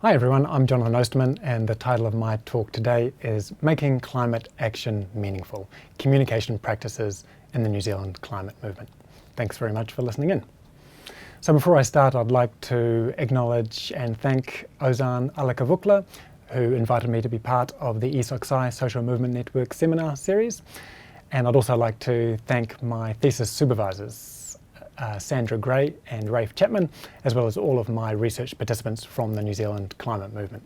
Hi everyone, I'm Jonathan Osterman and the title of my talk today is Making Climate Action Meaningful, Communication Practices in the New Zealand Climate Movement. Thanks very much for listening in. So before I start, I'd like to acknowledge and thank Ozan Alakavukla, who invited me to be part of the ESOXI Social Movement Network seminar series. And I'd also like to thank my thesis supervisors, Sandra Gray and Rafe Chapman, as well as all of my research participants from the New Zealand Climate Movement.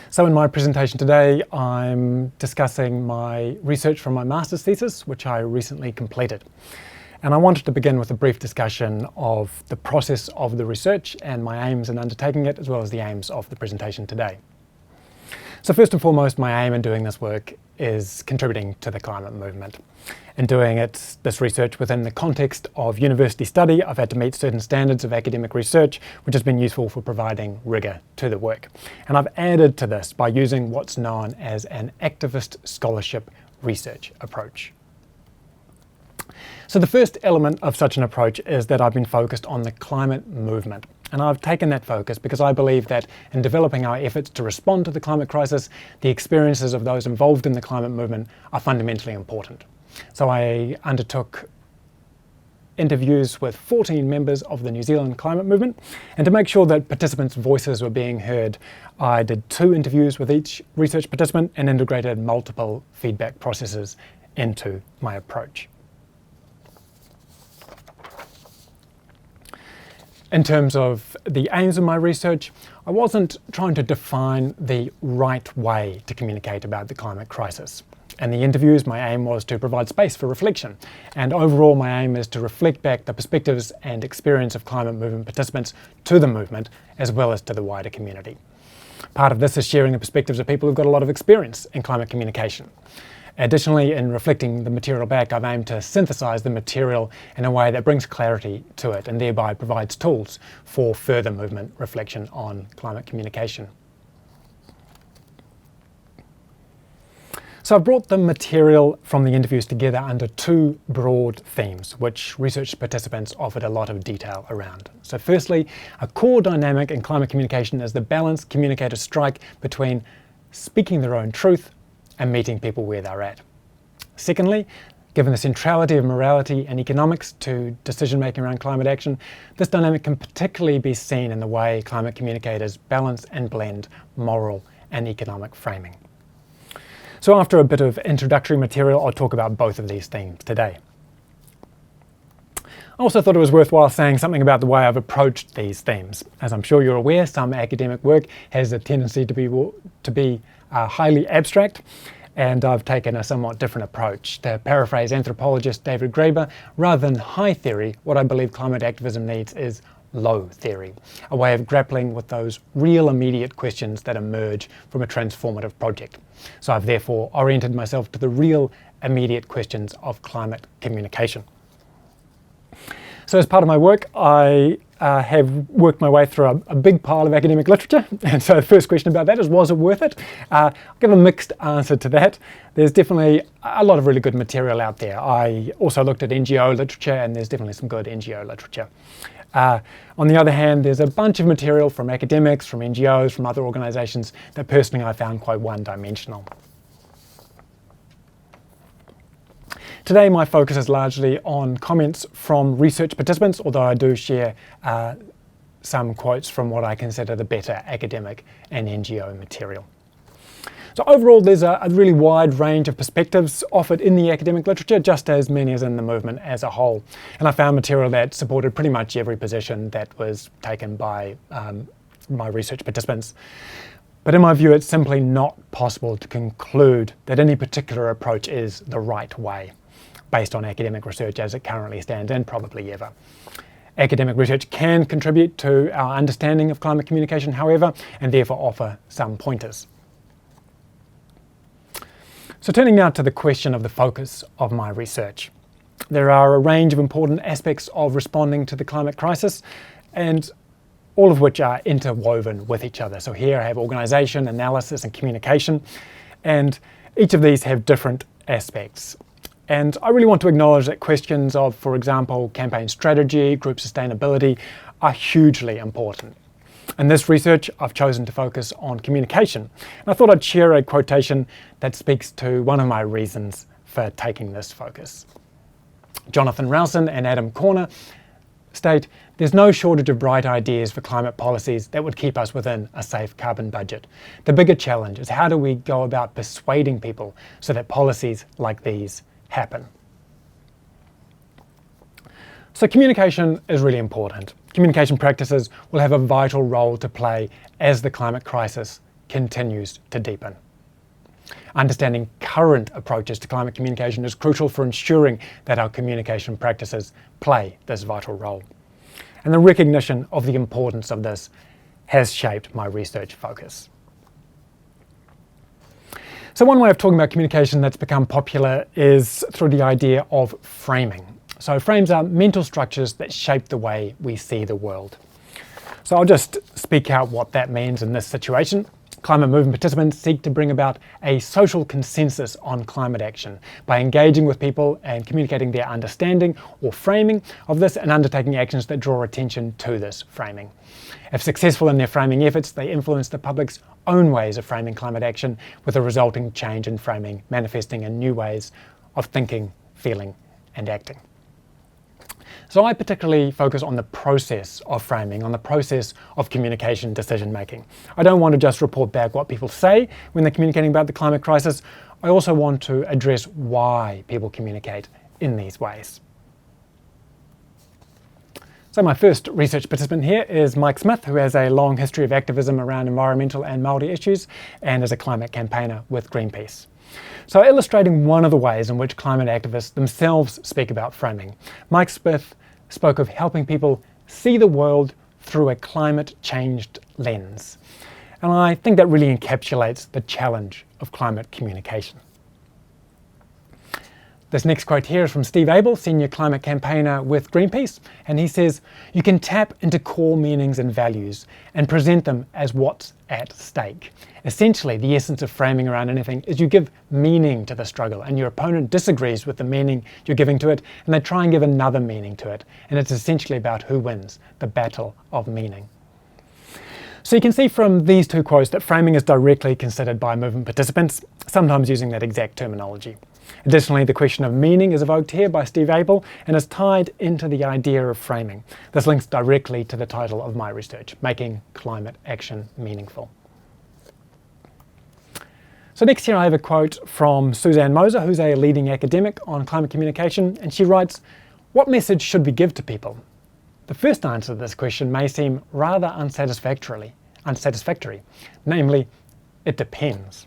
So in my presentation today, I'm discussing my research from my master's thesis, which I recently completed. And I wanted to begin with a brief discussion of the process of the research and my aims in undertaking it, as well as the aims of the presentation today. So first and foremost, my aim in doing this work is contributing to the climate movement. In doing this research within the context of university study, I've had to meet certain standards of academic research, which has been useful for providing rigour to the work. And I've added to this by using what's known as an activist scholarship research approach. So the first element of such an approach is that I've been focused on the climate movement. And I've taken that focus because I believe that in developing our efforts to respond to the climate crisis, the experiences of those involved in the climate movement are fundamentally important. So I undertook interviews with 14 members of the New Zealand Climate Movement, and to make sure that participants' voices were being heard, I did 2 interviews with each research participant and integrated multiple feedback processes into my approach. In terms of the aims of my research, I wasn't trying to define the right way to communicate about the climate crisis. In the interviews, my aim was to provide space for reflection, and overall my aim is to reflect back the perspectives and experience of climate movement participants to the movement, as well as to the wider community. Part of this is sharing the perspectives of people who've got a lot of experience in climate communication. Additionally, in reflecting the material back, I've aimed to synthesize the material in a way that brings clarity to it and thereby provides tools for further movement reflection on climate communication. So I've brought the material from the interviews together under 2 broad themes, which research participants offered a lot of detail around. So firstly, a core dynamic in climate communication is the balance communicators strike between speaking their own truth and meeting people where they're at. Secondly, given the centrality of morality and economics to decision-making around climate action, this dynamic can particularly be seen in the way climate communicators balance and blend moral and economic framing. So after a bit of introductory material, I'll talk about both of these themes today. I also thought it was worthwhile saying something about the way I've approached these themes. As I'm sure you're aware, some academic work has a tendency to be highly abstract, and I've taken a somewhat different approach. To paraphrase anthropologist David Graeber, rather than high theory, what I believe climate activism needs is low theory, a way of grappling with those real immediate questions that emerge from a transformative project. So I've therefore oriented myself to the real immediate questions of climate communication. So as part of my work, I have worked my way through a big pile of academic literature, and so the first question about that is, was it worth it? I'll give a mixed answer to that. There's definitely a lot of really good material out there. I also looked at NGO literature, and there's definitely some good NGO literature. On the other hand, there's a bunch of material from academics, from NGOs, from other organisations that personally I found quite one-dimensional. Today my focus is largely on comments from research participants, although I do share some quotes from what I consider the better academic and NGO material. So overall, there's a really wide range of perspectives offered in the academic literature, just as many as in the movement as a whole. And I found material that supported pretty much every position that was taken by my research participants. But in my view, it's simply not possible to conclude that any particular approach is the right way, based on academic research as it currently stands, and probably ever. Academic research can contribute to our understanding of climate communication, however, and therefore offer some pointers. So turning now to the question of the focus of my research. There are a range of important aspects of responding to the climate crisis, and all of which are interwoven with each other. So here I have organisation, analysis, and communication, and each of these have different aspects. And I really want to acknowledge that questions of, for example, campaign strategy, group sustainability are hugely important. In this research, I've chosen to focus on communication, and I thought I'd share a quotation that speaks to one of my reasons for taking this focus. Jonathan Rowson and Adam Corner state, "There's no shortage of bright ideas for climate policies that would keep us within a safe carbon budget. The bigger challenge is how do we go about persuading people so that policies like these happen?" So communication is really important. Communication practices will have a vital role to play as the climate crisis continues to deepen. Understanding current approaches to climate communication is crucial for ensuring that our communication practices play this vital role. And the recognition of the importance of this has shaped my research focus. So one way of talking about communication that's become popular is through the idea of framing. So frames are mental structures that shape the way we see the world. So I'll just speak out what that means in this situation. Climate movement participants seek to bring about a social consensus on climate action by engaging with people and communicating their understanding or framing of this and undertaking actions that draw attention to this framing. If successful in their framing efforts, they influence the public's own ways of framing climate action, with a resulting change in framing manifesting in new ways of thinking, feeling, and acting. So I particularly focus on the process of framing, on the process of communication decision making. I don't want to just report back what people say when they're communicating about the climate crisis. I also want to address why people communicate in these ways. So my first research participant here is Mike Smith, who has a long history of activism around environmental and Māori issues and is a climate campaigner with Greenpeace. So illustrating one of the ways in which climate activists themselves speak about framing, Mike Smith spoke of helping people see the world through a climate-changed lens. And I think that really encapsulates the challenge of climate communication. This next quote here is from Steve Abel, senior climate campaigner with Greenpeace, and he says, "You can tap into core meanings and values and present them as what's at stake. Essentially, the essence of framing around anything is you give meaning to the struggle, and your opponent disagrees with the meaning you're giving to it, and they try and give another meaning to it. And it's essentially about who wins, the battle of meaning." So you can see from these two quotes that framing is directly considered by movement participants, sometimes using that exact terminology. Additionally, the question of meaning is evoked here by Steve Abel and is tied into the idea of framing. This links directly to the title of my research, Making Climate Action Meaningful. So next here I have a quote from Suzanne Moser, who's a leading academic on climate communication, and she writes, "What message should we give to people? The first answer to this question may seem rather unsatisfactory, namely, it depends."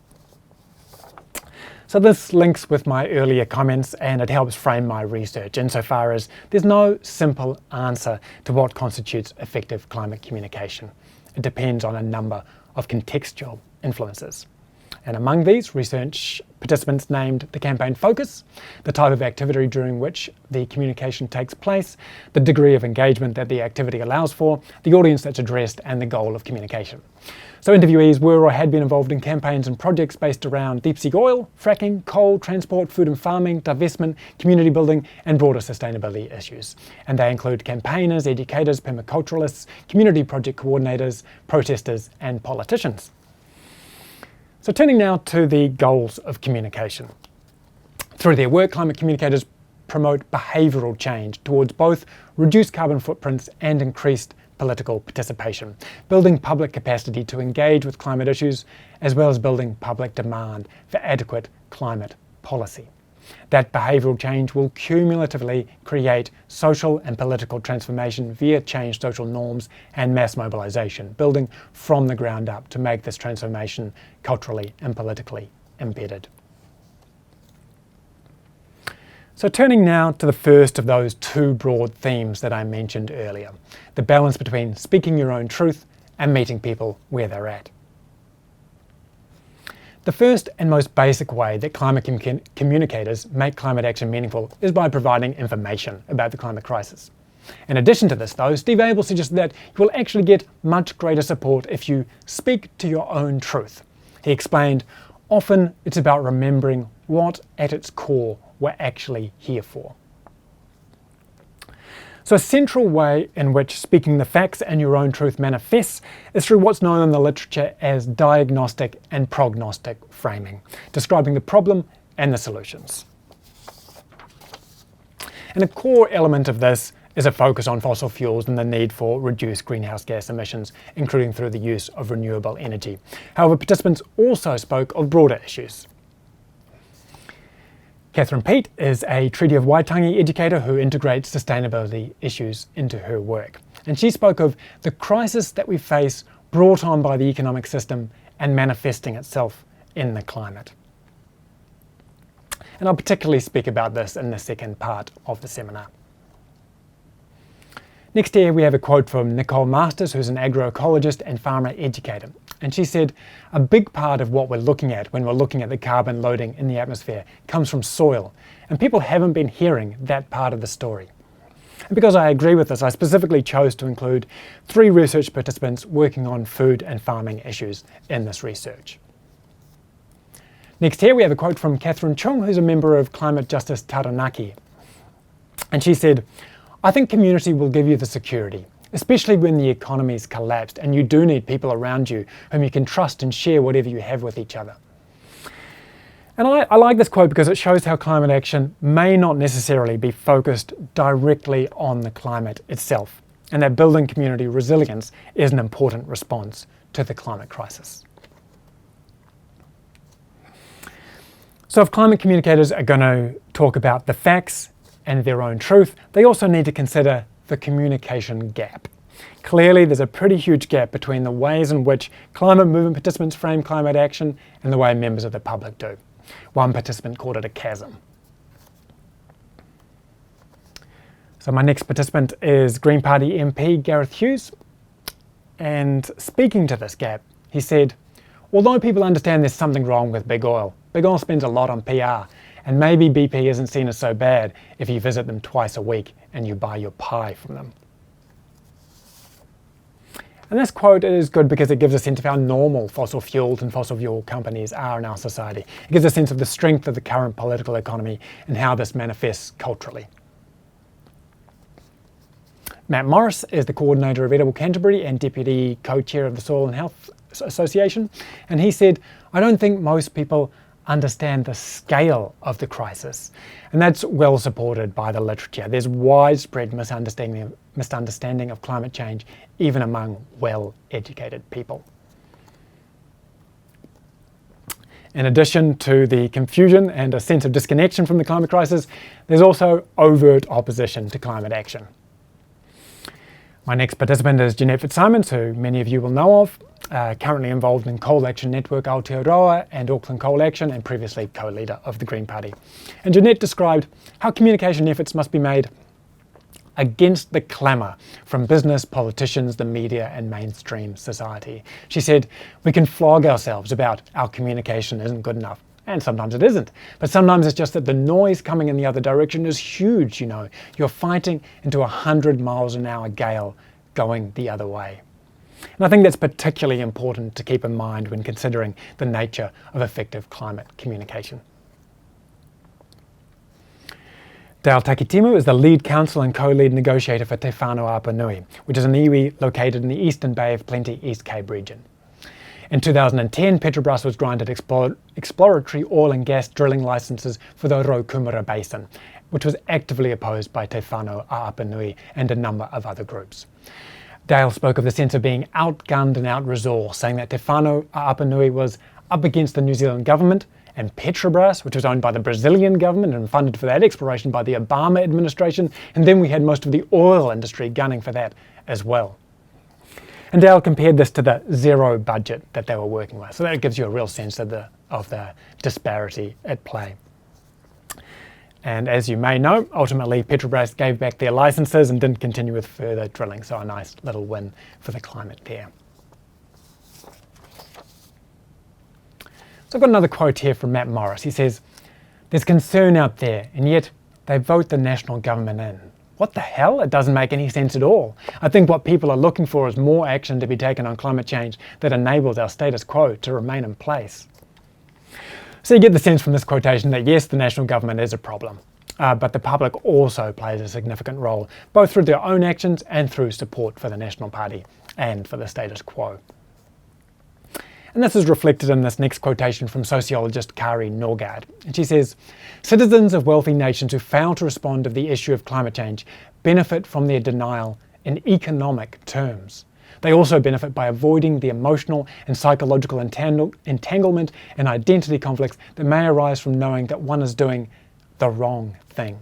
So this links with my earlier comments and it helps frame my research insofar as there's no simple answer to what constitutes effective climate communication. It depends on a number of contextual influences. And among these, research participants named the campaign focus, the type of activity during which the communication takes place, the degree of engagement that the activity allows for, the audience that's addressed, and the goal of communication. So interviewees were or had been involved in campaigns and projects based around deep-sea oil, fracking, coal, transport, food and farming, divestment, community building, and broader sustainability issues. And they include campaigners, educators, permaculturalists, community project coordinators, protesters, and politicians. So turning now to the goals of communication. Through their work, climate communicators promote behavioural change towards both reduced carbon footprints and increased political participation, building public capacity to engage with climate issues, as well as building public demand for adequate climate policy. That behavioural change will cumulatively create social and political transformation via changed social norms and mass mobilisation, building from the ground up to make this transformation culturally and politically embedded. So turning now to the first of those two broad themes that I mentioned earlier, the balance between speaking your own truth and meeting people where they're at. The first and most basic way that climate communicators make climate action meaningful is by providing information about the climate crisis. In addition to this, though, Steve Abel suggests that you will actually get much greater support if you speak to your own truth. He explained, often it's about remembering what at its core we're actually here for. So a central way in which speaking the facts and your own truth manifests is through what's known in the literature as diagnostic and prognostic framing, describing the problem and the solutions. And a core element of this is a focus on fossil fuels and the need for reduced greenhouse gas emissions, including through the use of renewable energy. However, participants also spoke of broader issues. Catherine Peat is a Treaty of Waitangi educator who integrates sustainability issues into her work. And she spoke of the crisis that we face brought on by the economic system and manifesting itself in the climate. And I'll particularly speak about this in the second part of the seminar. Next here we have a quote from Nicole Masters, who's an agroecologist and farmer educator. And she said, a big part of what we're looking at when we're looking at the carbon loading in the atmosphere comes from soil, and people haven't been hearing that part of the story. And because I agree with this, I specifically chose to include 3 research participants working on food and farming issues in this research. Next here we have a quote from Catherine Chung, who's a member of Climate Justice Taranaki. And she said, I think community will give you the security, especially when the economy's collapsed and you do need people around you whom you can trust and share whatever you have with each other. And I like this quote because it shows how climate action may not necessarily be focused directly on the climate itself, and that building community resilience is an important response to the climate crisis. So if climate communicators are going to talk about the facts and their own truth, they also need to consider the communication gap. Clearly, there's a pretty huge gap between the ways in which climate movement participants frame climate action and the way members of the public do. One participant called it a chasm. So my next participant is Green Party MP Gareth Hughes. And speaking to this gap, he said, although people understand there's something wrong with big oil spends a lot on PR, and maybe BP isn't seen as so bad if you visit them twice a week and you buy your pie from them. And this quote is good because it gives a sense of how normal fossil fuels and fossil fuel companies are in our society. It gives a sense of the strength of the current political economy and how this manifests culturally. Matt Morris is the coordinator of Edible Canterbury and deputy co-chair of the Soil and Health Association, and he said, I don't think most people understand the scale of the crisis, and that's well supported by the literature. There's widespread misunderstanding of climate change even among well-educated people. In addition to the confusion and a sense of disconnection from the climate crisis, there's also overt opposition to climate action. My next participant is Jeanette Fitzsimons, who many of you will know of, currently involved in Coal Action Network Aotearoa and Auckland Coal Action, and previously co-leader of the Green Party. And Jeanette described how communication efforts must be made against the clamour from business, politicians, the media and mainstream society. She said, we can flog ourselves about our communication isn't good enough. And sometimes it isn't. But sometimes it's just that the noise coming in the other direction is huge, you know. You're fighting into 100 miles an hour gale going the other way. And I think that's particularly important to keep in mind when considering the nature of effective climate communication. Dale Takitimu is the lead counsel and co-lead negotiator for Te Whānau Apanui, which is an iwi located in the Eastern Bay of Plenty, East Cape region. In 2010, Petrobras was granted exploratory oil and gas drilling licenses for the Raukumara Basin, which was actively opposed by Te Whānau Apanui and a number of other groups. Dale spoke of the sense of being outgunned and out-resourced, saying that Te Whānau Apanui was up against the New Zealand government and Petrobras, which was owned by the Brazilian government and funded for that exploration by the Obama administration, and then we had most of the oil industry gunning for that as well. And Dale compared this to the zero budget that they were working with. So that gives you a real sense of the disparity at play. And as you may know, ultimately Petrobras gave back their licenses and didn't continue with further drilling. So a nice little win for the climate there. So I've got another quote here from Matt Morris. He says, there's concern out there, and yet they vote the national government in. What the hell? It doesn't make any sense at all. I think what people are looking for is more action to be taken on climate change that enables our status quo to remain in place. So you get the sense from this quotation that yes, the national government is a problem. but the public also plays a significant role, both through their own actions and through support for the National Party and for the status quo. And this is reflected in this next quotation from sociologist Kari Norgaard. And she says, "Citizens of wealthy nations who fail to respond to the issue of climate change benefit from their denial in economic terms. They also benefit by avoiding the emotional and psychological entanglement and identity conflicts that may arise from knowing that one is doing the wrong thing."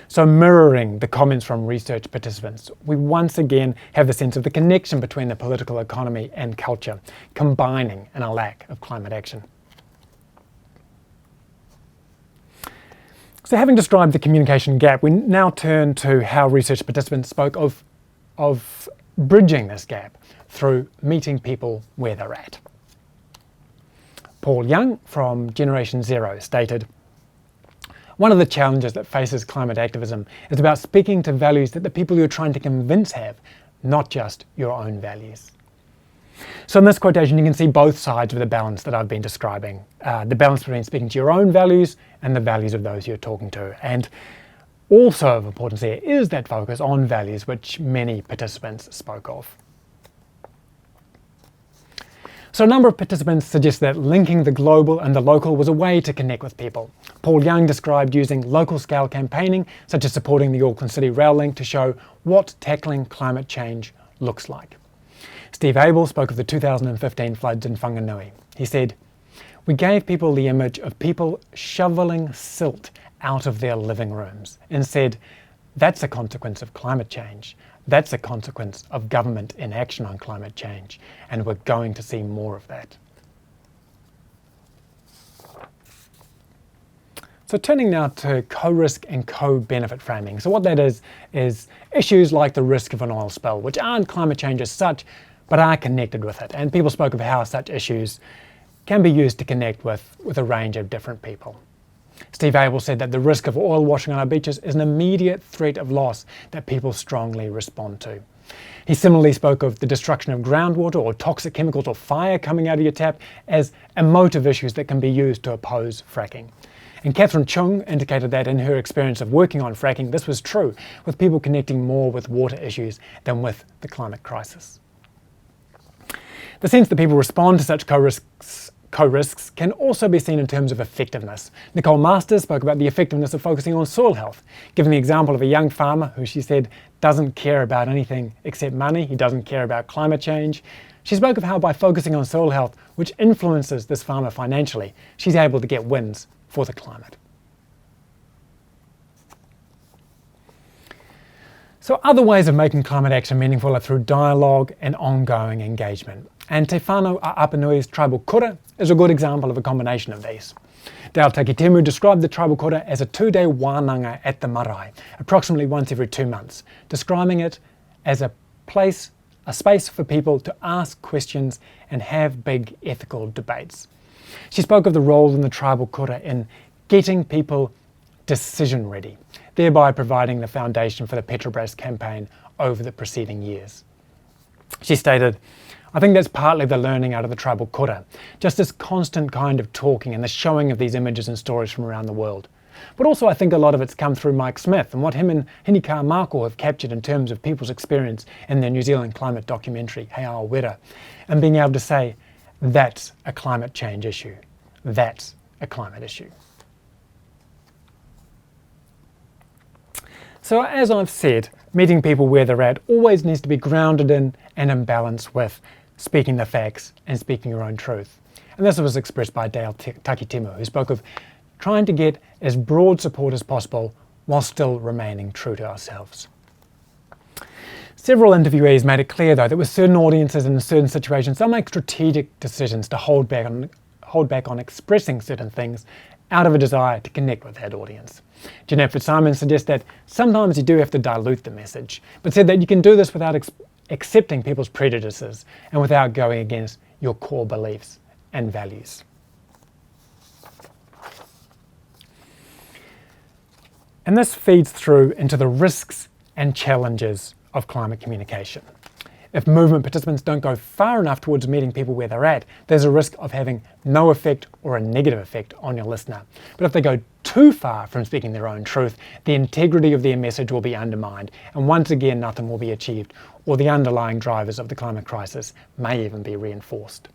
So mirroring the comments from research participants, we once again have the sense of the connection between the political economy and culture, combining in a lack of climate action. So having described the communication gap, we now turn to how research participants spoke of bridging this gap through meeting people where they're at. Paul Young from Generation Zero stated, "One of the challenges that faces climate activism is about speaking to values that the people you're trying to convince have, not just your own values." So in this quotation, you can see both sides of the balance that I've been describing. The balance between speaking to your own values and the values of those you're talking to. And also of importance here is that focus on values which many participants spoke of. So a number of participants suggest that linking the global and the local was a way to connect with people. Paul Young described using local scale campaigning, such as supporting the Auckland City Rail Link, to show what tackling climate change looks like. Steve Abel spoke of the 2015 floods in Whanganui. He said, "We gave people the image of people shoveling silt out of their living rooms and said, that's a consequence of climate change. That's a consequence of government inaction on climate change, and we're going to see more of that." So turning now to co-risk and co-benefit framing. So what that is issues like the risk of an oil spill, which aren't climate change as such, but are connected with it. And people spoke of how such issues can be used to connect with a range of different people. Steve Abel said that the risk of oil washing on our beaches is an immediate threat of loss that people strongly respond to. He similarly spoke of the destruction of groundwater or toxic chemicals or fire coming out of your tap as emotive issues that can be used to oppose fracking. And Catherine Chung indicated that in her experience of working on fracking, this was true, with people connecting more with water issues than with the climate crisis. The sense that people respond to such co-risks can also be seen in terms of effectiveness. Nicole Masters spoke about the effectiveness of focusing on soil health, giving the example of a young farmer who she said doesn't care about anything except money, he doesn't care about climate change. She spoke of how by focusing on soil health, which influences this farmer financially, she's able to get wins for the climate. So other ways of making climate action meaningful are through dialogue and ongoing engagement. And Te Whānau Apanui's tribal kura is a good example of a combination of these. Dale Takitemu described the tribal kura as a 2-day wānanga at the marae, approximately once every 2 months, describing it as a space for people to ask questions and have big ethical debates. She spoke of the role in the tribal kura in getting people decision ready, thereby providing the foundation for the Petrobras campaign over the preceding years. She stated, "I think that's partly the learning out of the tribal kura, just this constant kind of talking and the showing of these images and stories from around the world. But also I think a lot of it's come through Mike Smith and what him and Hinika Mako have captured in terms of people's experience in their New Zealand climate documentary, Hei Ao Wera, and being able to say, that's a climate change issue. That's a climate issue." So as I've said, meeting people where they're at always needs to be grounded in and in balance with speaking the facts and speaking your own truth. And this was expressed by Dale Takitemu, who spoke of trying to get as broad support as possible while still remaining true to ourselves. Several interviewees made it clear, though, that with certain audiences and in certain situations, they'll make strategic decisions to hold back on expressing certain things out of a desire to connect with that audience. Jeanette Fitzsimon suggests that sometimes you do have to dilute the message, but said that you can do this without accepting people's prejudices and without going against your core beliefs and values. And this feeds through into the risks and challenges of climate communication. If movement participants don't go far enough towards meeting people where they're at, there's a risk of having no effect or a negative effect on your listener. But if they go too far from speaking their own truth, the integrity of their message will be undermined, and once again nothing will be achieved, or the underlying drivers of the climate crisis may even be reinforced.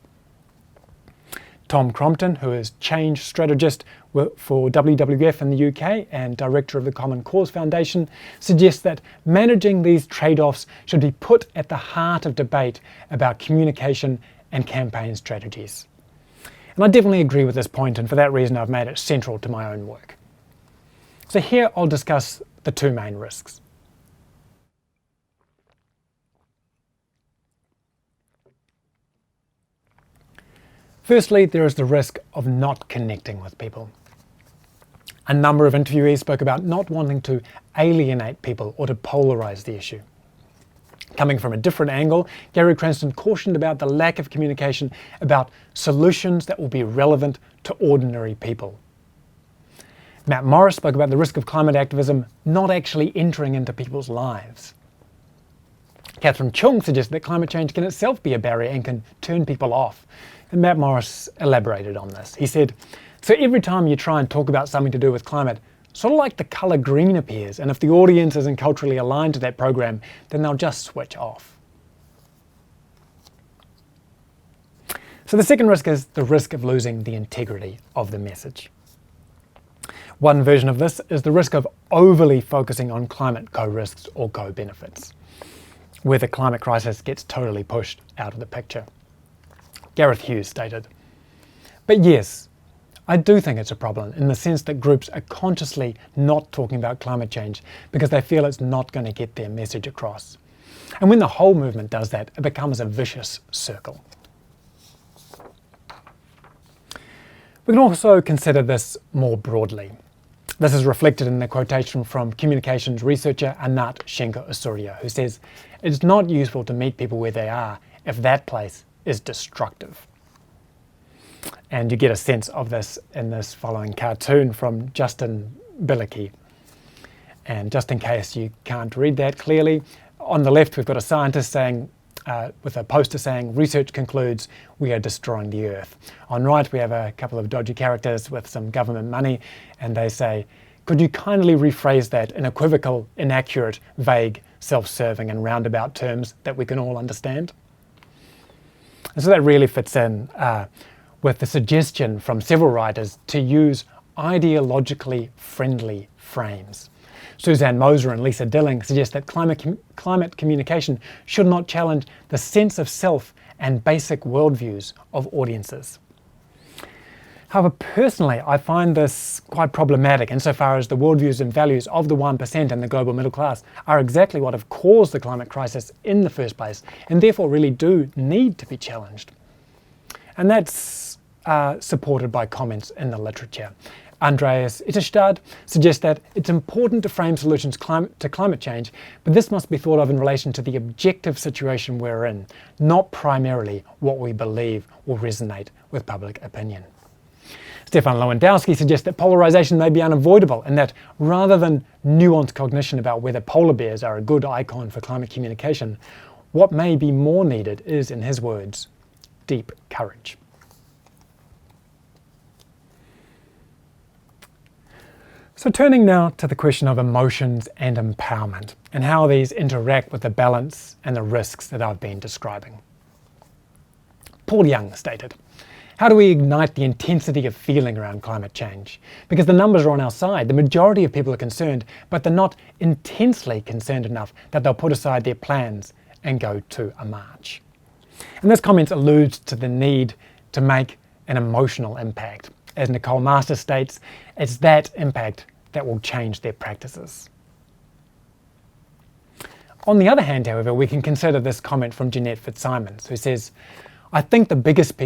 Tom Crompton, who is change strategist for WWF in the UK and director of the Common Cause Foundation, suggests that managing these trade-offs should be put at the heart of debate about communication and campaign strategies. And I definitely agree with this point, and for that reason I've made it central to my own work. So here I'll discuss the two main risks. Firstly, there is the risk of not connecting with people. A number of interviewees spoke about not wanting to alienate people or to polarize the issue. Coming from a different angle, Gary Cranston cautioned about the lack of communication about solutions that will be relevant to ordinary people. Matt Morris spoke about the risk of climate activism not actually entering into people's lives. Catherine Chung suggested that climate change can itself be a barrier and can turn people off. And Matt Morris elaborated on this. He said, so every time you try and talk about something to do with climate, sort of like the colour green appears, and if the audience isn't culturally aligned to that program, then they'll just switch off. So the second risk is the risk of losing the integrity of the message. One version of this is the risk of overly focusing on climate co-risks or co-benefits, where the climate crisis gets totally pushed out of the picture. Gareth Hughes stated, "But yes, I do think it's a problem in the sense that groups are consciously not talking about climate change because they feel it's not going to get their message across. And when the whole movement does that, it becomes a vicious circle." We can also consider this more broadly. This is reflected in the quotation from communications researcher Anat Schenker-Usuria, who says, "It's not useful to meet people where they are if that place is destructive." And you get a sense of this in this following cartoon from Justin Billicky. And just in case you can't read that clearly, on the left we've got a scientist saying, with a poster saying, "Research concludes we are destroying the earth." On right we have a couple of dodgy characters with some government money, and they say, "Could you kindly rephrase that in equivocal, inaccurate, vague, self-serving and roundabout terms that we can all understand?" And so that really fits in with the suggestion from several writers to use ideologically friendly frames. Suzanne Moser and Lisa Dilling suggest that climate communication should not challenge the sense of self and basic worldviews of audiences. However, personally, I find this quite problematic insofar as the worldviews and values of the 1% and the global middle class are exactly what have caused the climate crisis in the first place, and therefore really do need to be challenged. And that's supported by comments in the literature. Andreas Itterstad suggests that it's important to frame solutions to climate change, but this must be thought of in relation to the objective situation we're in, not primarily what we believe will resonate with public opinion. Stefan Lewandowski suggests that polarization may be unavoidable and that rather than nuanced cognition about whether polar bears are a good icon for climate communication, what may be more needed is, in his words, deep courage. So turning now to the question of emotions and empowerment and how these interact with the balance and the risks that I've been describing. Paul Young stated, "How do we ignite the intensity of feeling around climate change? Because the numbers are on our side. The majority of people are concerned, but they're not intensely concerned enough that they'll put aside their plans and go to a march." And this comment alludes to the need to make an emotional impact. As Nicole Masters states, it's that impact that will change their practices. On the other hand, however, we can consider this comment from Jeanette Fitzsimons, who says, I think the biggest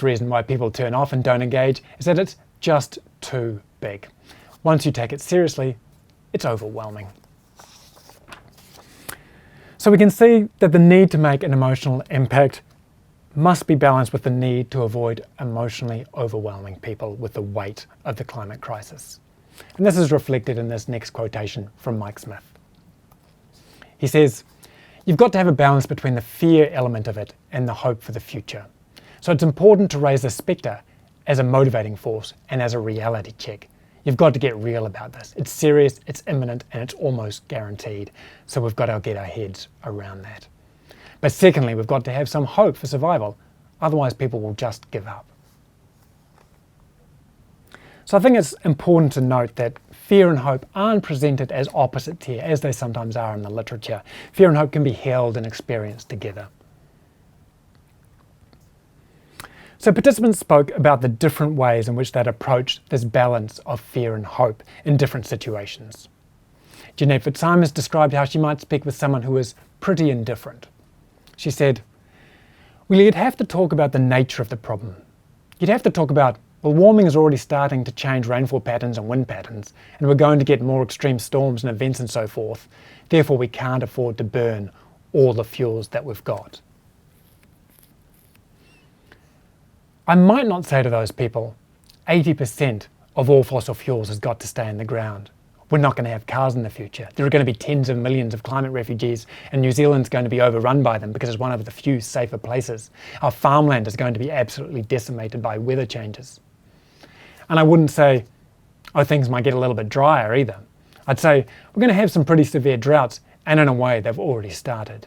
reason why people turn off and don't engage is that it's just too big. Once you take it seriously, it's overwhelming." So we can see that the need to make an emotional impact must be balanced with the need to avoid emotionally overwhelming people with the weight of the climate crisis. And this is reflected in this next quotation from Mike Smith. He says, "You've got to have a balance between the fear element of it and the hope for the future. So it's important to raise the spectre as a motivating force and as a reality check. You've got to get real about this. It's serious, it's imminent, and it's almost guaranteed. So we've got to get our heads around that. But secondly, we've got to have some hope for survival. Otherwise, people will just give up. So I think it's important to note that fear and hope aren't presented as opposites here, as they sometimes are in the literature. Fear and hope can be held and experienced together. So participants spoke about the different ways in which they'd approached this balance of fear and hope in different situations. Jeanette Fitzsimons described how she might speak with someone who was pretty indifferent. She said, well, you'd have to talk about the nature of the problem. You'd have to talk about, well, warming is already starting to change rainfall patterns and wind patterns, and we're going to get more extreme storms and events and so forth. Therefore, we can't afford to burn all the fuels that we've got. I might not say to those people, 80% of all fossil fuels has got to stay in the ground. We're not going to have cars in the future. There are going to be tens of millions of climate refugees, and New Zealand's going to be overrun by them because it's one of the few safer places. Our farmland is going to be absolutely decimated by weather changes. And I wouldn't say, oh, things might get a little bit drier either. I'd say we're going to have some pretty severe droughts, and in a way they've already started.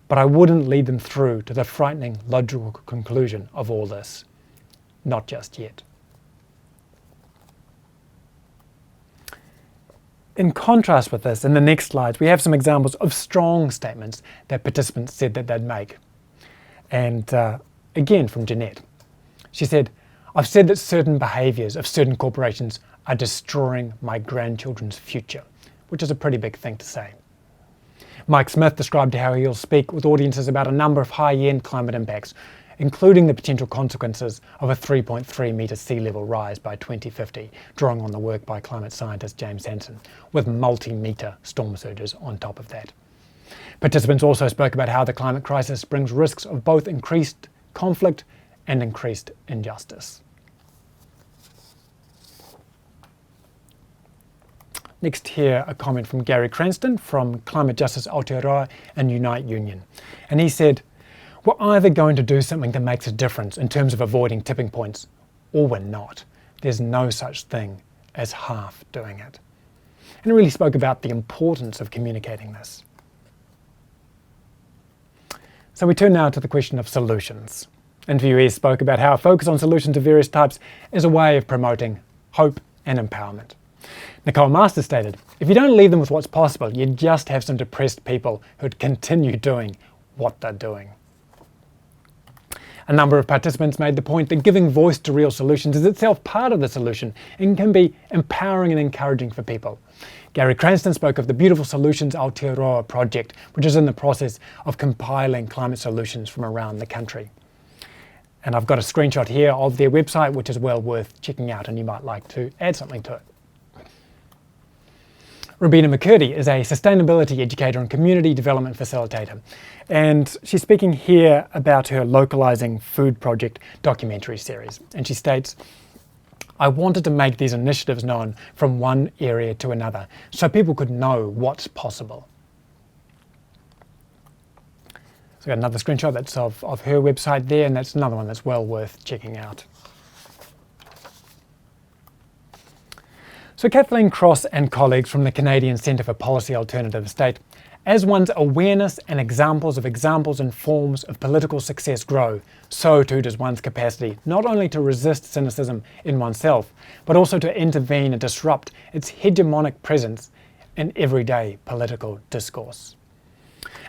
But I wouldn't lead them through to the frightening logical conclusion of all this. Not just yet. In contrast with this, in the next slides, we have some examples of strong statements that participants said that they'd make. And again, from Jeanette. She said, I've said that certain behaviours of certain corporations are destroying my grandchildren's future, which is a pretty big thing to say. Mike Smith described how he'll speak with audiences about a number of high-end climate impacts, including the potential consequences of a 3.3 metre sea level rise by 2050, drawing on the work by climate scientist James Hansen, with multi-metre storm surges on top of that. Participants also spoke about how the climate crisis brings risks of both increased conflict and increased injustice. Next here, a comment from Gary Cranston from Climate Justice Aotearoa and Unite Union. And he said, we're either going to do something that makes a difference in terms of avoiding tipping points, or we're not. There's no such thing as half doing it. And he really spoke about the importance of communicating this. So we turn now to the question of solutions. Interviewees spoke about how a focus on solutions of various types is a way of promoting hope and empowerment. Nicole Masters stated, if you don't leave them with what's possible, you just have some depressed people who'd continue doing what they're doing. A number of participants made the point that giving voice to real solutions is itself part of the solution and can be empowering and encouraging for people. Gary Cranston spoke of the Beautiful Solutions Aotearoa project, which is in the process of compiling climate solutions from around the country. And I've got a screenshot here of their website, which is well worth checking out, and you might like to add something to it. Robina McCurdy is a sustainability educator and community development facilitator, and she's speaking here about her Localising Food Project documentary series. And she states, I wanted to make these initiatives known from one area to another so people could know what's possible. So I've got another screenshot that's of her website there, and that's another one that's well worth checking out. So Kathleen Cross and colleagues from the Canadian Centre for Policy Alternatives state, as one's awareness and examples and forms of political success grow, so too does one's capacity not only to resist cynicism in oneself, but also to intervene and disrupt its hegemonic presence in everyday political discourse.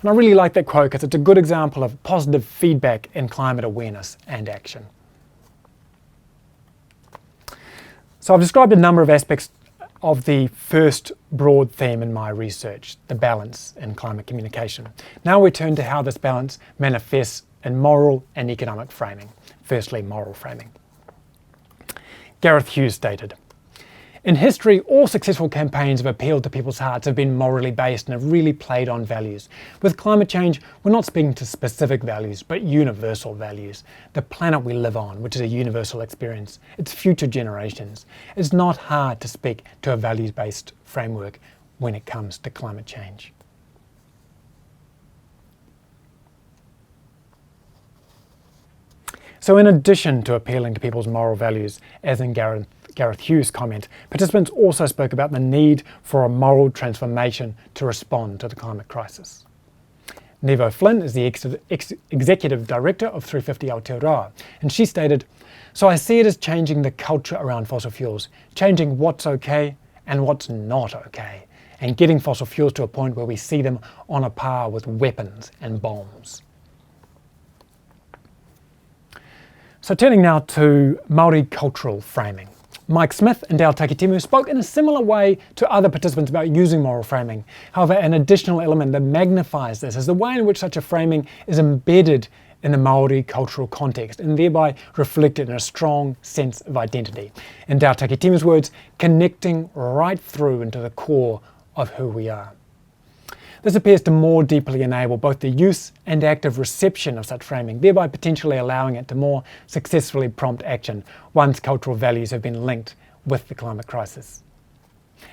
And I really like that quote because it's a good example of positive feedback in climate awareness and action. So I've described a number of aspects of the first broad theme in my research, the balance in climate communication. Now we turn to how this balance manifests in moral and economic framing. Firstly, moral framing. Gareth Hughes stated, in history, all successful campaigns have appealed to people's hearts, have been morally based and have really played on values. With climate change, we're not speaking to specific values, but universal values. The planet we live on, which is a universal experience, its future generations. It's not hard to speak to a values-based framework when it comes to climate change. So in addition to appealing to people's moral values, as in Gareth Hughes' comment, participants also spoke about the need for a moral transformation to respond to the climate crisis. Nevo Flynn is the Executive Director of 350 Aotearoa, and she stated, "So I see it as changing the culture around fossil fuels, changing what's okay and what's not okay, and getting fossil fuels to a point where we see them on a par with weapons and bombs." So turning now to Māori cultural framing. Mike Smith and Dale Takitimu spoke in a similar way to other participants about using moral framing. However, an additional element that magnifies this is the way in which such a framing is embedded in the Māori cultural context and thereby reflected in a strong sense of identity. In Dale Takitimu's words, connecting right through into the core of who we are. This appears to more deeply enable both the use and active reception of such framing, thereby potentially allowing it to more successfully prompt action once cultural values have been linked with the climate crisis.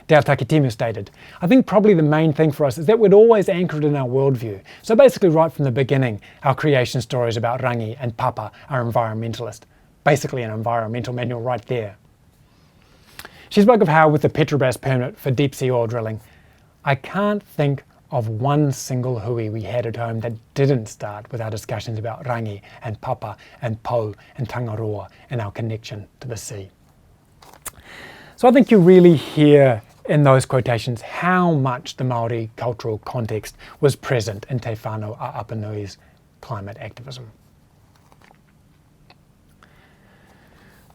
Dale Takitimu stated, "I think probably the main thing for us is that we'd always anchored in our worldview. So basically right from the beginning, our creation stories about rangi and papa are environmentalist. Basically an environmental manual right there." She spoke of how with the Petrobras permit for deep sea oil drilling, "I can't think of one single hui we had at home that didn't start with our discussions about rangi and papa and pou and tangaroa and our connection to the sea." So I think you really hear in those quotations how much the Māori cultural context was present in Te Whānau a Apanui's climate activism.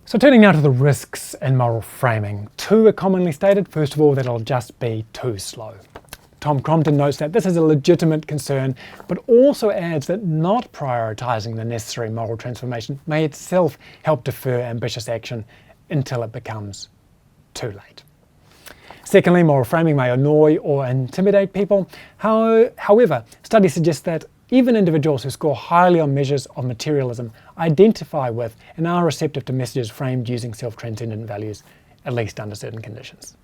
So turning now to the risks in moral framing. Two are commonly stated. First of all, that it'll just be too slow. Tom Crompton notes that this is a legitimate concern, but also adds that not prioritising the necessary moral transformation may itself help defer ambitious action until it becomes too late. Secondly, moral framing may annoy or intimidate people. However, studies suggest that even individuals who score highly on measures of materialism identify with and are receptive to messages framed using self-transcendent values, at least under certain conditions.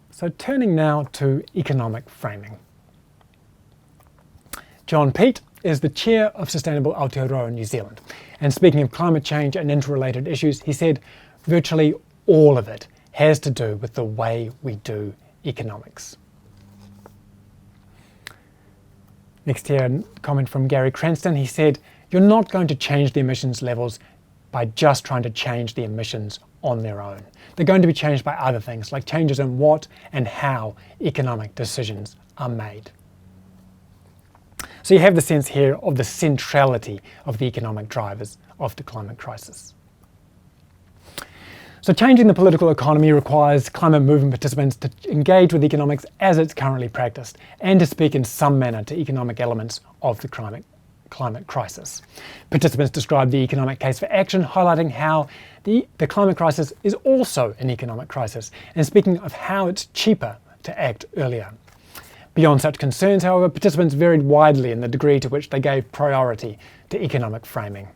So turning now to economic framing. John Peet is the chair of Sustainable Aotearoa New Zealand, and speaking of climate change and interrelated issues, he said virtually all of it has to do with the way we do economics. Next here, a comment from Gary Cranston. He said, "You're not going to change the emissions levels by just trying to change the emissions on their own. They're going to be changed by other things, like changes in what and how economic decisions are made." So you have the sense here of the centrality of the economic drivers of the climate crisis. So changing the political economy requires climate movement participants to engage with economics as it's currently practiced and to speak in some manner to economic elements of the climate crisis. Participants described the economic case for action, highlighting how the climate crisis is also an economic crisis and speaking of how it's cheaper to act earlier. Beyond such concerns, however, participants varied widely in the degree to which they gave priority to economic framing.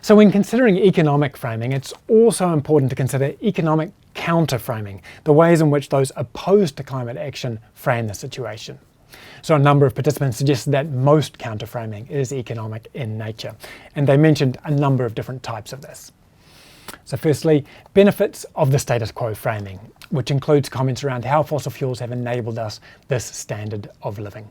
So when considering economic framing, it's also important to consider economic counter-framing, the ways in which those opposed to climate action frame the situation. So a number of participants suggested that most counter-framing is economic in nature, and they mentioned a number of different types of this. So firstly, benefits of the status quo framing, which includes comments around how fossil fuels have enabled us this standard of living.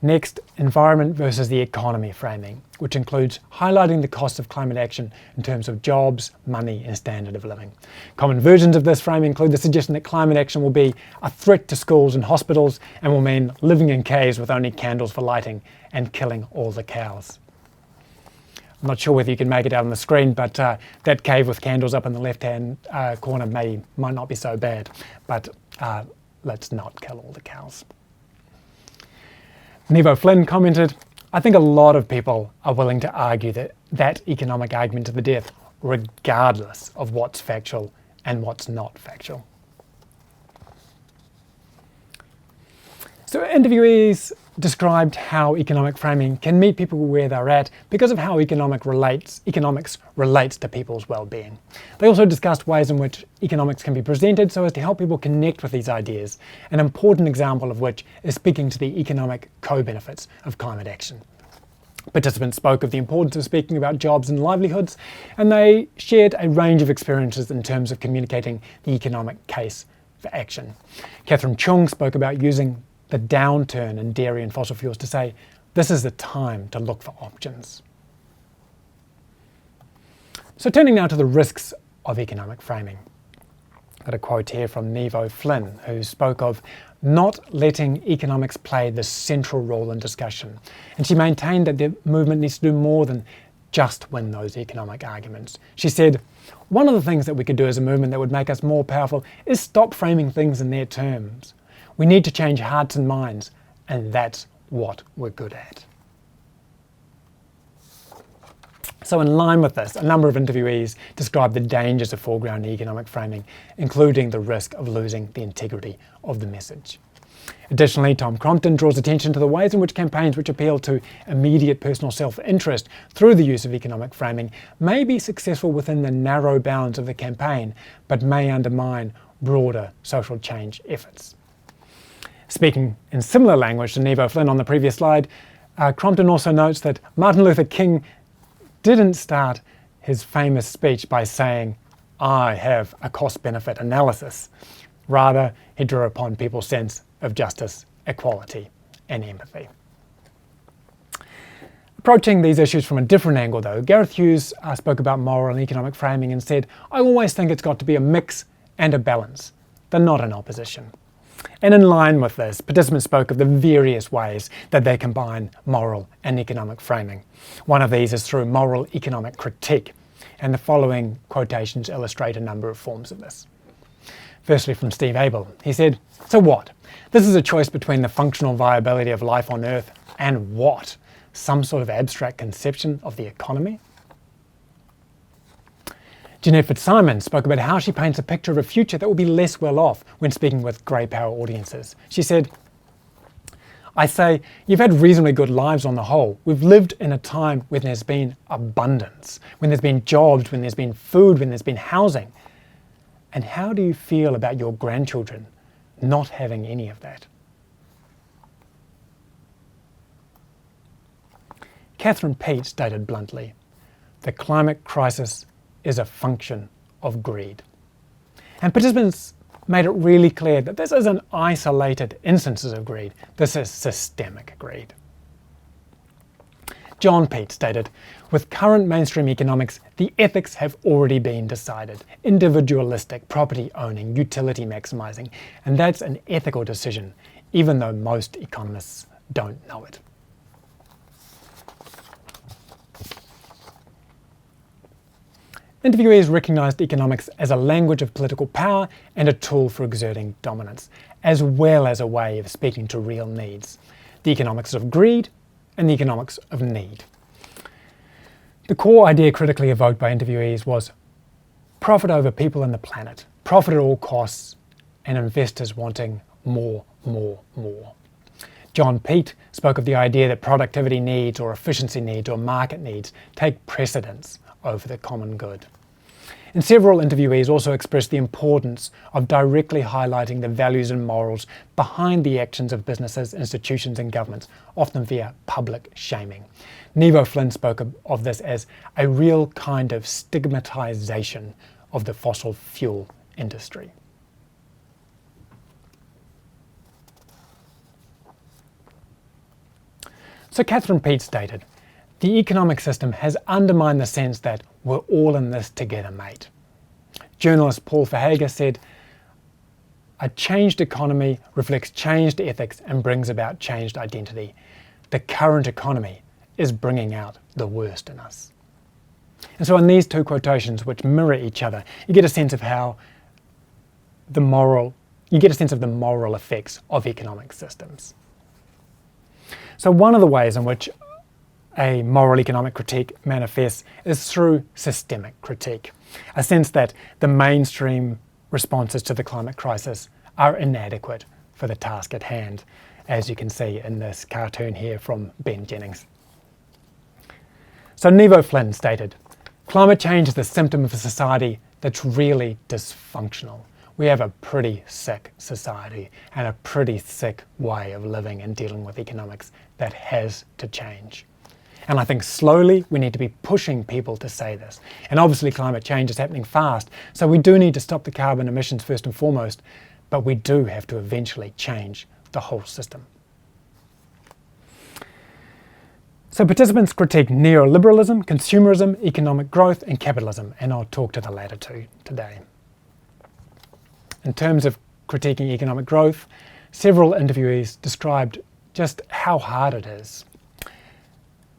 Next, environment versus the economy framing, which includes highlighting the costs of climate action in terms of jobs, money and standard of living. Common versions of this framing include the suggestion that climate action will be a threat to schools and hospitals and will mean living in caves with only candles for lighting and killing all the cows. I'm not sure whether you can make it out on the screen, but that cave with candles up in the left-hand corner might not be so bad, but let's not kill all the cows. Nevo Flynn commented, "I think a lot of people are willing to argue that economic argument to the death, regardless of what's factual and what's not factual." So interviewees described how economic framing can meet people where they're at because of how economics relates to people's well-being. They also discussed ways in which economics can be presented so as to help people connect with these ideas, an important example of which is speaking to the economic co-benefits of climate action. Participants spoke of the importance of speaking about jobs and livelihoods, and they shared a range of experiences in terms of communicating the economic case for action. Catherine Chung spoke about using the downturn in dairy and fossil fuels to say, this is the time to look for options. So turning now to the risks of economic framing. I've got a quote here from Nevo Flynn, who spoke of not letting economics play the central role in discussion. And she maintained that the movement needs to do more than just win those economic arguments. She said, one of the things that we could do as a movement that would make us more powerful is stop framing things in their terms. We need to change hearts and minds, and that's what we're good at. So in line with this, a number of interviewees described the dangers of foreground economic framing, including the risk of losing the integrity of the message. Additionally, Tom Crompton draws attention to the ways in which campaigns which appeal to immediate personal self-interest through the use of economic framing may be successful within the narrow bounds of the campaign, but may undermine broader social change efforts. Speaking in similar language to Nevo Flynn on the previous slide, Crompton also notes that Martin Luther King didn't start his famous speech by saying, I have a cost-benefit analysis. Rather, he drew upon people's sense of justice, equality, and empathy. Approaching these issues from a different angle though, Gareth Hughes spoke about moral and economic framing and said, I always think it's got to be a mix and a balance. They're not in opposition. And in line with this, participants spoke of the various ways that they combine moral and economic framing. One of these is through moral economic critique, and the following quotations illustrate a number of forms of this. Firstly, from Steve Abel, he said, so what? This is a choice between the functional viability of life on Earth and what? Some sort of abstract conception of the economy? Jeanette Fitzsimons spoke about how she paints a picture of a future that will be less well off when speaking with grey power audiences. She said, I say, you've had reasonably good lives on the whole. We've lived in a time when there's been abundance, when there's been jobs, when there's been food, when there's been housing. And how do you feel about your grandchildren not having any of that? Catherine Peat stated bluntly, the climate crisis is a function of greed. And participants made it really clear that this isn't isolated instances of greed, this is systemic greed. John Peat stated, with current mainstream economics, the ethics have already been decided. Individualistic, property owning, utility maximizing, and that's an ethical decision, even though most economists don't know it. Interviewees recognised economics as a language of political power and a tool for exerting dominance, as well as a way of speaking to real needs. The economics of greed and the economics of need. The core idea critically evoked by interviewees was profit over people and the planet, profit at all costs, and investors wanting more, more, more. John Peat spoke of the idea that productivity needs or efficiency needs or market needs take precedence over the common good. And several interviewees also expressed the importance of directly highlighting the values and morals behind the actions of businesses, institutions and governments, often via public shaming. Nevo Flynn spoke of this as a real kind of stigmatization of the fossil fuel industry. So Catherine Peat stated, the economic system has undermined the sense that we're all in this together, mate. Journalist Paul Verhaeghe said, a changed economy reflects changed ethics and brings about changed identity. The current economy is bringing out the worst in us. And so in these two quotations, which mirror each other, you get a sense of the moral effects of economic systems. So one of the ways in which a moral economic critique manifests is through systemic critique, a sense that the mainstream responses to the climate crisis are inadequate for the task at hand. as you can see in this cartoon here from Ben Jennings. So Nevo Flynn stated, "Climate change is the symptom of a society that's really dysfunctional. We have a pretty sick society and a pretty sick way of living and dealing with economics that has to change." And I think slowly we need to be pushing people to say this. And obviously climate change is happening fast, so we do need to stop the carbon emissions first and foremost, but we do have to eventually change the whole system. So participants critique neoliberalism, consumerism, economic growth and capitalism, and I'll talk to the latter two today. In terms of critiquing economic growth, several interviewees described just how hard it is.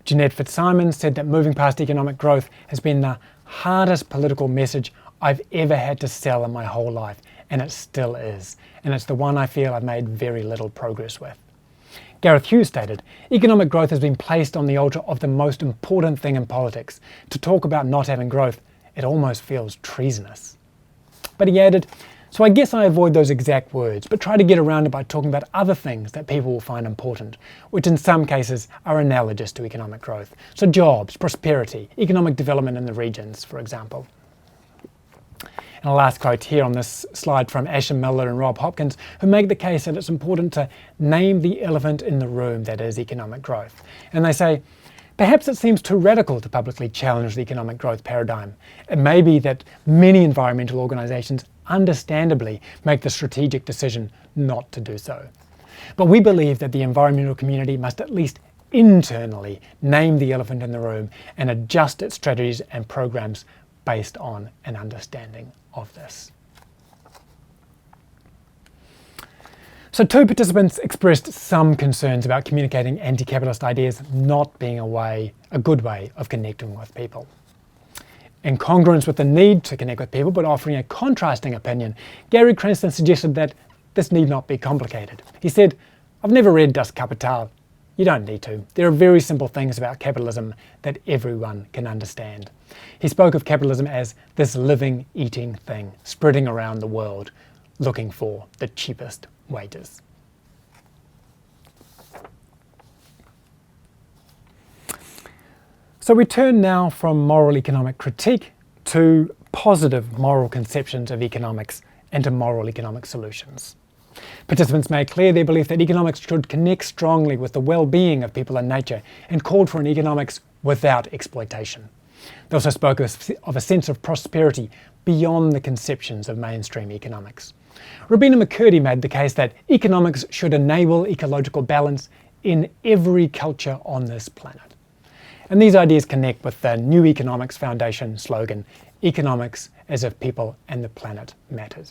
Jeanette Fitzsimons said that moving past economic growth has been the hardest political message I've ever had to sell in my whole life, and it still is, and it's the one I feel I've made very little progress with. Gareth Hughes stated, "Economic growth has been placed on the altar of the most important thing in politics. To talk about not having growth, it almost feels treasonous." But he added, "So I guess I avoid those exact words, but try to get around it by talking about other things that people will find important, which in some cases are analogous to economic growth. So jobs, prosperity, economic development in the regions, for example." And a last quote here on this slide from Asher Miller and Rob Hopkins, who make the case that it's important to name the elephant in the room that is economic growth. And they say, "Perhaps it seems too radical to publicly challenge the economic growth paradigm. It may be that many environmental organisations understandably make the strategic decision not to do so. But we believe that the environmental community must at least internally name the elephant in the room and adjust its strategies and programs based on an understanding of this." So two participants expressed some concerns about communicating anti-capitalist ideas not being a good way of connecting with people. In congruence with the need to connect with people but offering a contrasting opinion, Gary Cranston suggested that this need not be complicated. He said, "I've never read Das Kapital. You don't need to. There are very simple things about capitalism that everyone can understand." He spoke of capitalism as this living, eating thing spreading around the world, looking for the cheapest wages. So we turn now from moral economic critique to positive moral conceptions of economics and to moral economic solutions. Participants made clear their belief that economics should connect strongly with the well-being of people and nature and called for an economics without exploitation. They also spoke of a sense of prosperity beyond the conceptions of mainstream economics. Robina McCurdy made the case that economics should enable ecological balance in every culture on this planet. And these ideas connect with the New Economics Foundation slogan, "Economics as if people and the planet mattered."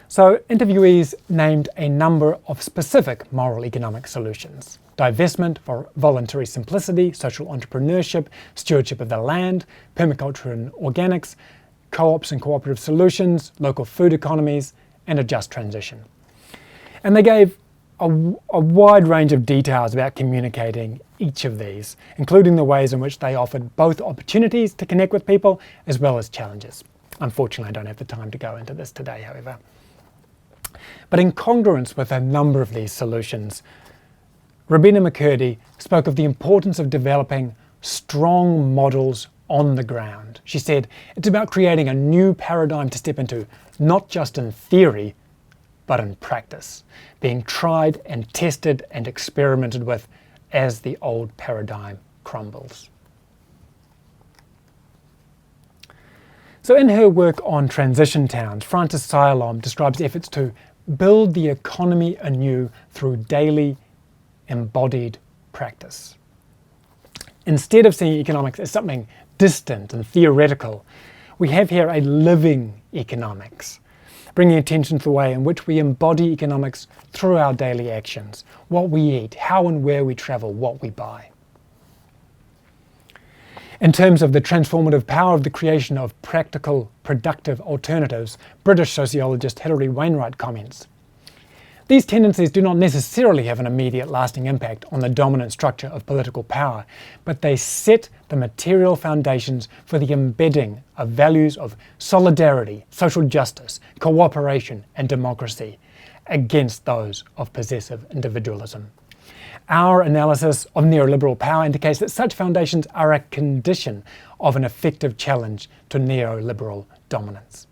So interviewees named a number of specific moral economic solutions: divestment for voluntary simplicity, social entrepreneurship, stewardship of the land, permaculture and organics, co-ops and cooperative solutions, local food economies, and a just transition. And they gave a wide range of details about communicating each of these, including the ways in which they offered both opportunities to connect with people as well as challenges. Unfortunately, I don't have the time to go into this today, however. But in congruence with a number of these solutions, Robina McCurdy spoke of the importance of developing strong models on the ground. She said, "It's about creating a new paradigm to step into, not just in theory, but in practice, being tried and tested and experimented with as the old paradigm crumbles." So in her work on transition towns, Frances Sialom describes efforts to build the economy anew through daily embodied practice. Instead of seeing economics as something distant and theoretical, we have here a living economics, bringing attention to the way in which we embody economics through our daily actions, what we eat, how and where we travel, what we buy. In terms of the transformative power of the creation of practical, productive alternatives, British sociologist Hilary Wainwright comments, "These tendencies do not necessarily have an immediate lasting impact on the dominant structure of political power, but they set the material foundations for the embedding of values of solidarity, social justice, cooperation and democracy, against those of possessive individualism. Our analysis of neoliberal power indicates that such foundations are a condition of an effective challenge to neoliberal dominance.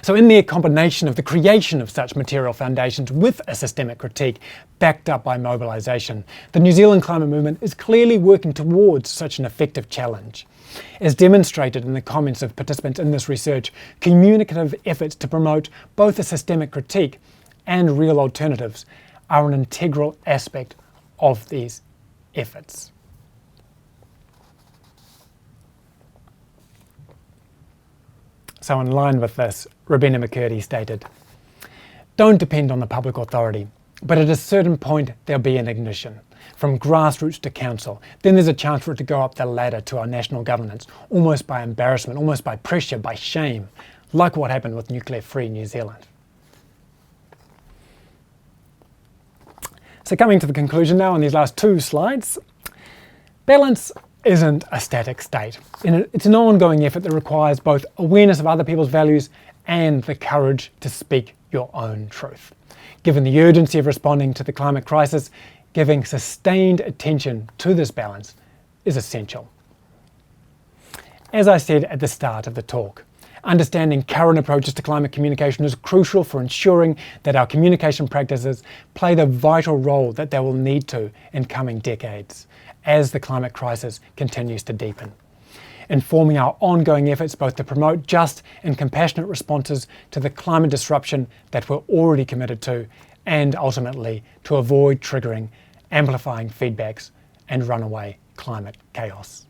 So in their combination of the creation of such material foundations with a systemic critique backed up by mobilisation, the New Zealand climate movement is clearly working towards such an effective challenge. As demonstrated in the comments of participants in this research, communicative efforts to promote both a systemic critique and real alternatives are an integral aspect of these efforts. So in line with this, Robina McCurdy stated, "Don't depend on the public authority, but at a certain point there'll be an ignition, from grassroots to council. Then there's a chance for it to go up the ladder to our national governance, almost by embarrassment, almost by pressure, by shame, like what happened with nuclear-free New Zealand." So coming to the conclusion now on these last two slides, balance isn't a static state. It's an ongoing effort that requires both awareness of other people's values and the courage to speak your own truth. Given the urgency of responding to the climate crisis, giving sustained attention to this balance is essential. As I said at the start of the talk, understanding current approaches to climate communication is crucial for ensuring that our communication practices play the vital role that they will need to in coming decades, as the climate crisis continues to deepen. Informing our ongoing efforts both to promote just and compassionate responses to the climate disruption that we're already committed to, and ultimately to avoid triggering amplifying feedbacks and runaway climate chaos.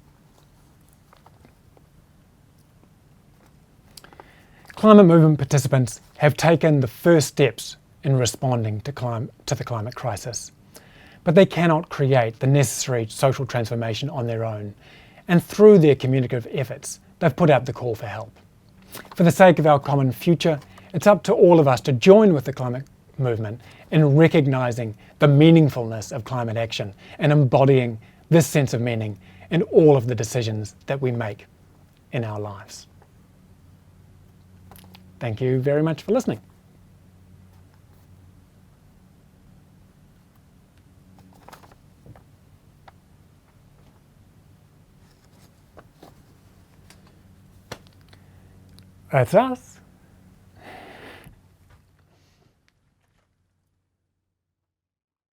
Climate movement participants have taken the first steps in responding to the climate crisis, but they cannot create the necessary social transformation on their own, and through their communicative efforts, they've put out the call for help. For the sake of our common future, it's up to all of us to join with the climate movement in recognising the meaningfulness of climate action and embodying this sense of meaning in all of the decisions that we make in our lives. Thank you very much for listening. That's us.